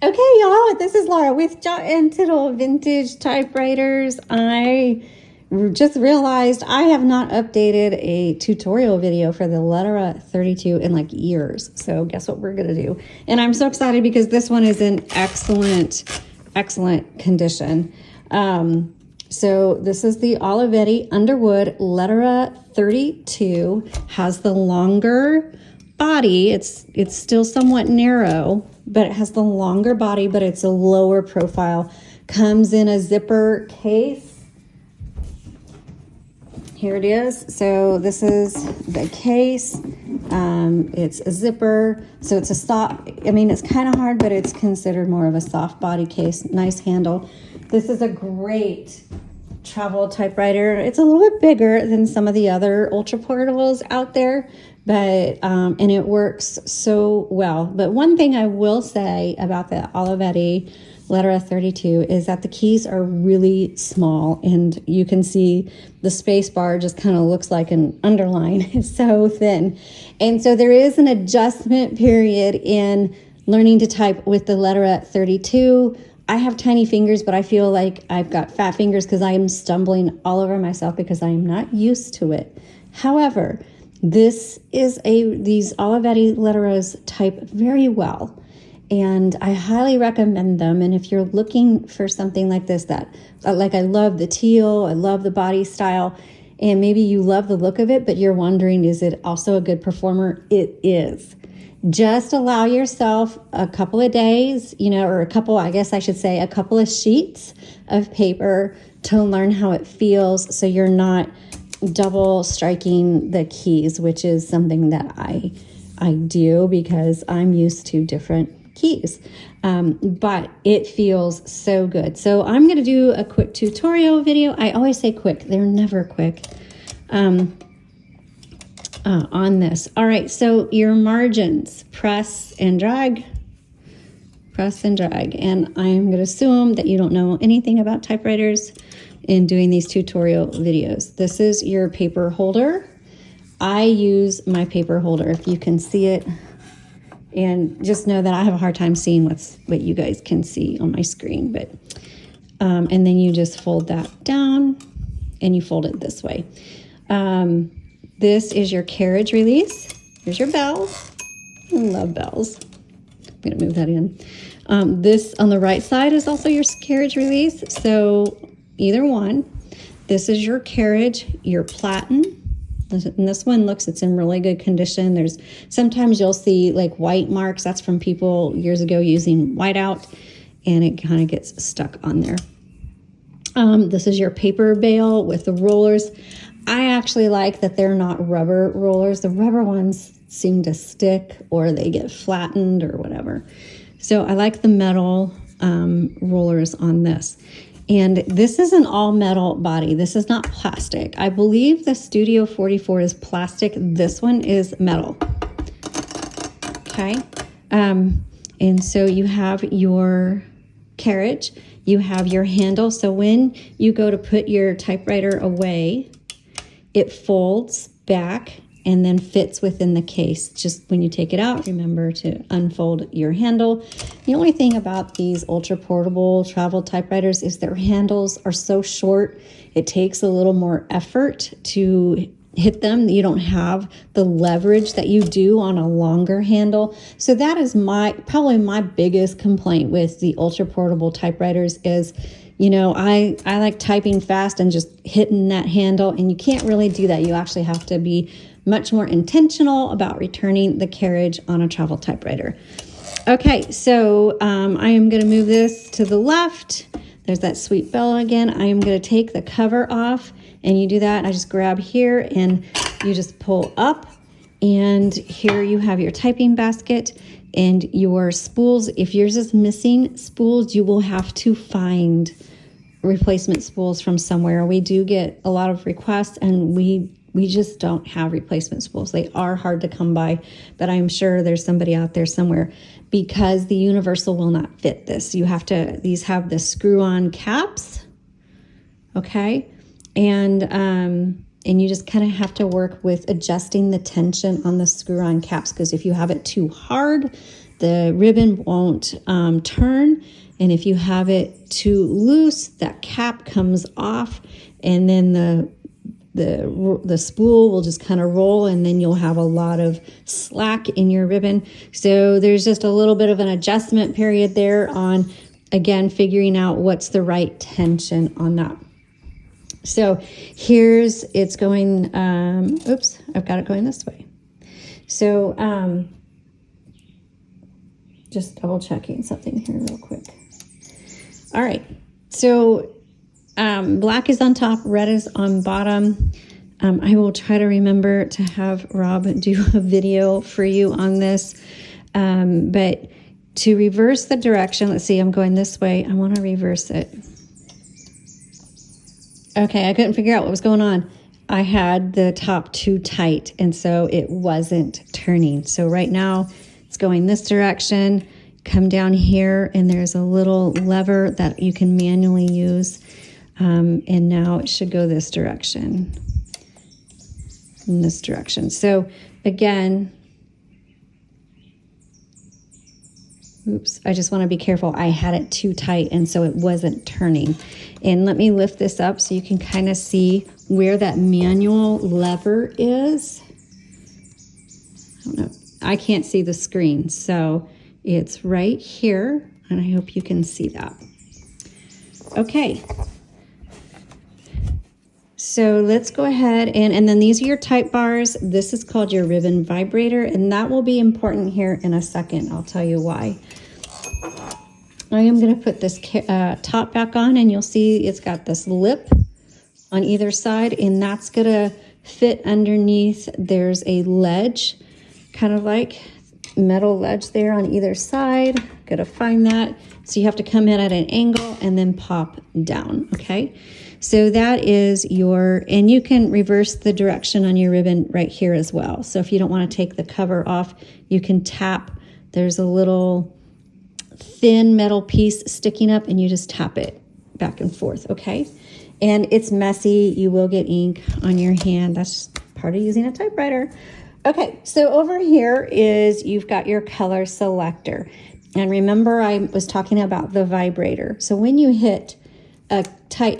Okay, y'all, this is Laura with Jot and Tittle Vintage Typewriters. I just realized I have not updated a tutorial video for the Lettera 32 in like years. So guess what we're gonna do? And I'm so excited because this one is in excellent condition. So this is the Olivetti Underwood Lettera 32. Has the longer body. It's still somewhat narrow, but it has the longer body, but it's a lower profile. Comes in a zipper case. Here it is. So this is the case. It's a zipper. So it's a soft, I mean, it's kind of hard, but it's considered more of a soft body case. Nice handle. This is a great travel typewriter. It's a little bit bigger than some of the other ultra portables out there, but and it works so well. But one thing I will say about the Olivetti Lettera 32 is that the keys are really small, and you can see the space bar just kind of looks like an underline. It's so thin. And so there is an adjustment period in learning to type with the Lettera 32. I have tiny fingers, but I feel like I've got fat fingers because I am stumbling all over myself because I am not used to it. However, these Olivetti Letteras type very well, and I highly recommend them. And if you're looking for something like this, that like I love the teal, I love the body style, and maybe you love the look of it, but you're wondering, is it also a good performer? It is. Just allow yourself a couple of days, or a couple of sheets of paper to learn how it feels, so you're not double striking the keys, which is something that I do because I'm used to different keys. But it feels so good. So I'm going to do a quick tutorial video. I always say quick. They're never quick. On this. All right, so your margins, press and drag. And I'm going to assume that you don't know anything about typewriters in doing these tutorial videos. This is your paper holder. I use my paper holder, if you can see it. And just know that I have a hard time seeing what you guys can see on my screen. But and then you just fold that down and you fold it this way. This is your carriage release. Here's your bell. I love bells. I'm going to move that in. This on the right side is also your carriage release. So either one. This is your carriage, your platen. And this one it's in really good condition. Sometimes you'll see like white marks. That's from people years ago using whiteout, and it kind of gets stuck on there. This is your paper bale with the rollers. I actually like that they're not rubber rollers. The rubber ones seem to stick or they get flattened or whatever. So I like the metal rollers on this. And this is an all metal body. This is not plastic. I believe the Studio 44 is plastic. This one is metal. Okay. And so you have your carriage, you have your handle. So when you go to put your typewriter away, it folds back and then fits within the case. Just when you take it out, remember to unfold your handle. The only thing about these ultra portable travel typewriters is their handles are so short. It takes a little more effort to hit them. You don't have the leverage that you do on a longer handle. So that is probably my biggest complaint with the ultra portable typewriters is, I like typing fast and just hitting that handle, and you can't really do that. You actually have to be much more intentional about returning the carriage on a travel typewriter. Okay, so I am going to move this to the left. There's that sweet bell again. I am going to take the cover off, and you do that. I just grab here and you just pull up, and here you have your typing basket and your spools. If yours is missing spools, you will have to find replacement spools from somewhere. We do get a lot of requests, and we just don't have replacement spools. They are hard to come by, but I'm sure there's somebody out there somewhere, because the universal will not fit this. These have the screw-on caps, okay? And you just kind of have to work with adjusting the tension on the screw-on caps, because if you have it too hard, the ribbon won't turn. And if you have it too loose, that cap comes off, and then the spool will just kind of roll, and then you'll have a lot of slack in your ribbon. So there's just a little bit of an adjustment period there on, again, figuring out what's the right tension on that. So it's going, oops, I've got it going this way. So just double checking something here real quick. All right, so black is on top, red is on bottom. I will try to remember to have Rob do a video for you on this. But to reverse the direction, let's see, I'm going this way. I want to reverse it. Okay, I couldn't figure out what was going on. I had the top too tight, and so it wasn't turning. So right now it's going this direction. Come down here, and there's a little lever that you can manually use. And now it should go this direction, in this direction. So again, oops, I just want to be careful. I had it too tight, and so it wasn't turning. And let me lift this up so you can kind of see where that manual lever is. I don't know. I can't see the screen, so it's right here, and I hope you can see that. Okay. So let's go ahead and then these are your type bars. This is called your ribbon vibrator, and that will be important here in a second. I'll tell you why. I am going to put this top back on, and you'll see it's got this lip on either side, and that's going to fit underneath. There's a ledge, kind of like metal ledge there on either side. Got to find that. So you have to come in at an angle and then pop down, okay? So that is and you can reverse the direction on your ribbon right here as well. So if you don't want to take the cover off, you can tap. There's a little thin metal piece sticking up, and you just tap it back and forth, okay? And it's messy. You will get ink on your hand. That's just part of using a typewriter. Okay, so over here you've got your color selector. And remember, I was talking about the vibrator. So when you hit a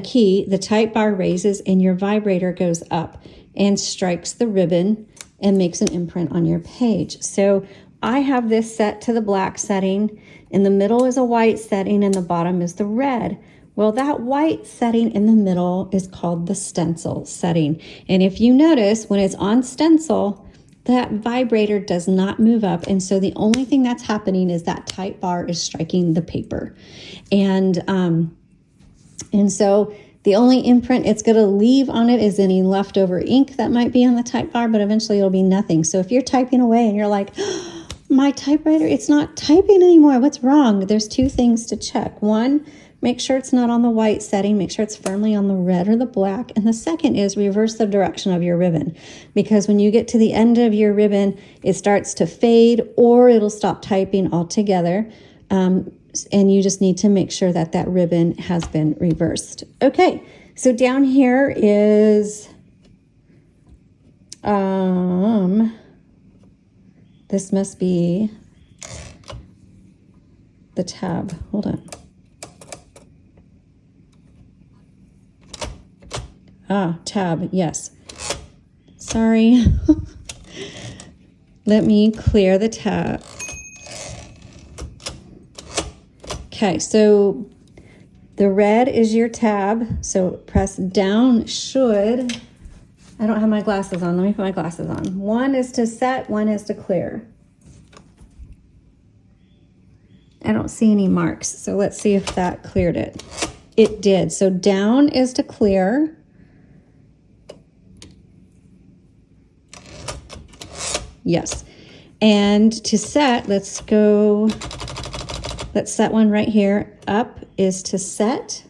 key, the type bar raises and your vibrator goes up and strikes the ribbon and makes an imprint on your page. So I have this set to the black setting. In the middle is a white setting, and the bottom is the red. Well, that white setting in the middle is called the stencil setting. And if you notice, when it's on stencil, that vibrator does not move up. And so the only thing that's happening is that type bar is striking the paper. And so the only imprint it's going to leave on it is any leftover ink that might be on the type bar, but eventually it'll be nothing. So if you're typing away and you're like, oh, my typewriter, it's not typing anymore, what's wrong? There's two things to check. One, make sure it's not on the white setting. Make sure it's firmly on the red or the black. And the second is reverse the direction of your ribbon, because when you get to the end of your ribbon, it starts to fade or it'll stop typing altogether. And you just need to make sure that that ribbon has been reversed. Okay, so down here is, this must be the tab. Hold on. Tab, yes. Sorry. Let me clear the tab. Okay, so the red is your tab. So press down should, I don't have my glasses on. Let me put my glasses on. One is to set, one is to clear. I don't see any marks, so let's see if that cleared it. It did. So down is to clear. Yes. And to set, let's set one right here. Up is to set.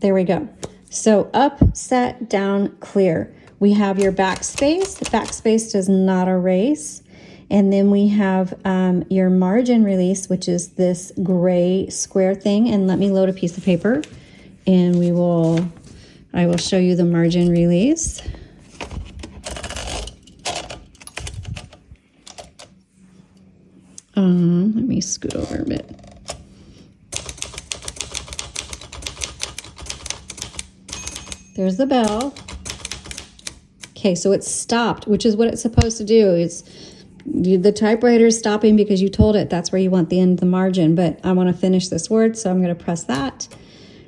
There we go. So up, set, down, clear. We have your backspace. The backspace does not erase. And then we have your margin release, which is this gray square thing. And let me load a piece of paper, and I will show you the margin release. Let me scoot over a bit. There's the bell. Okay, so it's stopped, which is what it's supposed to do. The typewriter is stopping because you told it that's where you want the end of the margin, but I want to finish this word, so I'm going to press that,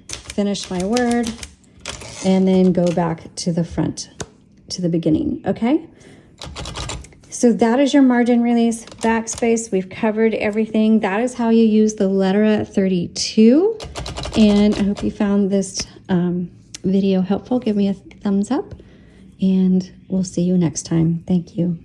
finish my word, and then go back to the front, to the beginning, okay? So that is your margin release, backspace. We've covered everything. That is how you use the Lettera 32, and I hope you found this video helpful. Give me a thumbs up, and we'll see you next time. Thank you.